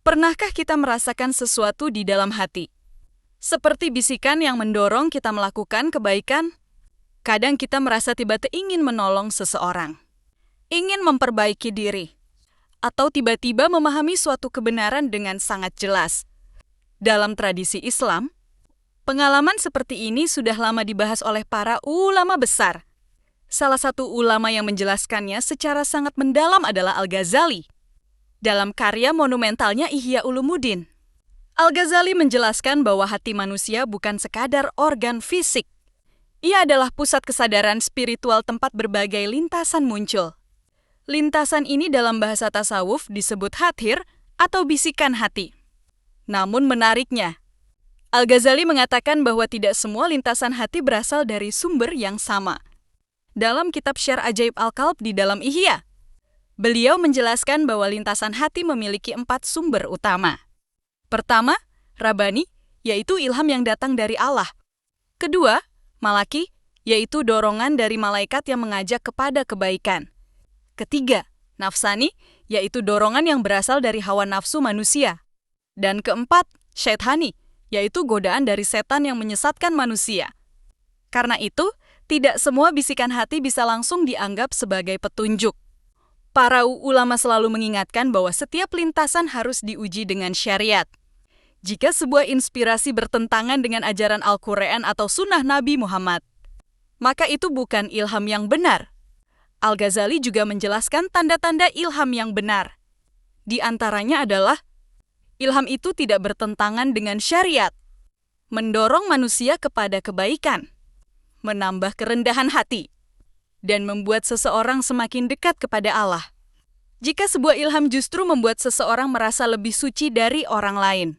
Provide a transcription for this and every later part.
Pernahkah kita merasakan sesuatu di dalam hati? Seperti bisikan yang mendorong kita melakukan kebaikan? Kadang kita merasa tiba-tiba ingin menolong seseorang, ingin memperbaiki diri, atau tiba-tiba memahami suatu kebenaran dengan sangat jelas. Dalam tradisi Islam, pengalaman seperti ini sudah lama dibahas oleh para ulama besar. Salah satu ulama yang menjelaskannya secara sangat mendalam adalah Al-Ghazali. Dalam karya monumentalnya Ihya Ulumuddin, Al-Ghazali menjelaskan bahwa hati manusia bukan sekadar organ fisik. Ia adalah pusat kesadaran spiritual tempat berbagai lintasan muncul. Lintasan ini dalam bahasa tasawuf disebut hathir atau bisikan hati. Namun menariknya, Al-Ghazali mengatakan bahwa tidak semua lintasan hati berasal dari sumber yang sama. Dalam kitab Syarh Ajaib Al-Qalb di dalam Ihya, beliau menjelaskan bahwa lintasan hati memiliki 4 sumber utama. Pertama, Rabbani, yaitu ilham yang datang dari Allah. Kedua, Malaki, yaitu dorongan dari malaikat yang mengajak kepada kebaikan. Ketiga, Nafsani, yaitu dorongan yang berasal dari hawa nafsu manusia. Dan keempat, Syaithani, yaitu godaan dari setan yang menyesatkan manusia. Karena itu, tidak semua bisikan hati bisa langsung dianggap sebagai petunjuk. Para ulama selalu mengingatkan bahwa setiap lintasan harus diuji dengan syariat. Jika sebuah inspirasi bertentangan dengan ajaran Al-Quran atau sunnah Nabi Muhammad, maka itu bukan ilham yang benar. Al-Ghazali juga menjelaskan tanda-tanda ilham yang benar. Di antaranya adalah, ilham itu tidak bertentangan dengan syariat, mendorong manusia kepada kebaikan, menambah kerendahan hati, dan membuat seseorang semakin dekat kepada Allah. Jika sebuah ilham justru membuat seseorang merasa lebih suci dari orang lain,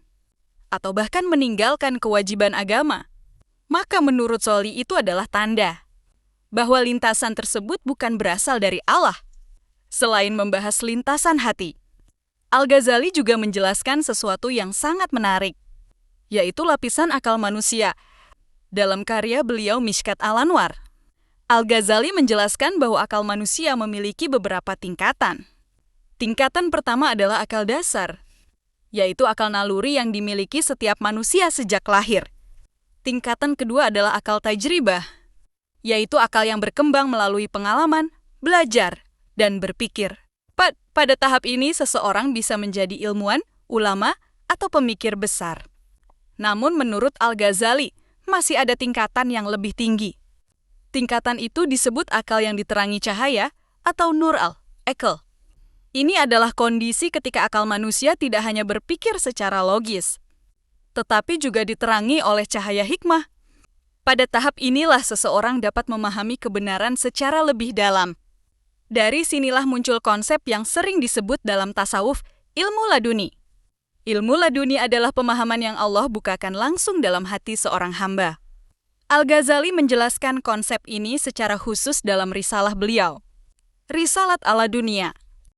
atau bahkan meninggalkan kewajiban agama, maka menurut Soli itu adalah tanda bahwa lintasan tersebut bukan berasal dari Allah. Selain membahas lintasan hati, Al-Ghazali juga menjelaskan sesuatu yang sangat menarik, yaitu lapisan akal manusia. Dalam karya beliau Mishkat Al-Anwar, Al-Ghazali menjelaskan bahwa akal manusia memiliki beberapa tingkatan. Tingkatan pertama adalah akal dasar, yaitu akal naluri yang dimiliki setiap manusia sejak lahir. Tingkatan kedua adalah akal tajribah, yaitu akal yang berkembang melalui pengalaman, belajar, dan berpikir. Pada tahap ini, seseorang bisa menjadi ilmuwan, ulama, atau pemikir besar. Namun menurut Al-Ghazali, masih ada tingkatan yang lebih tinggi. Tingkatan itu disebut akal yang diterangi cahaya atau nur al-aql. Ini adalah kondisi ketika akal manusia tidak hanya berpikir secara logis, tetapi juga diterangi oleh cahaya hikmah. Pada tahap inilah seseorang dapat memahami kebenaran secara lebih dalam. Dari sinilah muncul konsep yang sering disebut dalam tasawuf ilmu laduni. Ilmu laduni adalah pemahaman yang Allah bukakan langsung dalam hati seorang hamba. Al-Ghazali menjelaskan konsep ini secara khusus dalam risalah beliau, Risalat ala Dunia.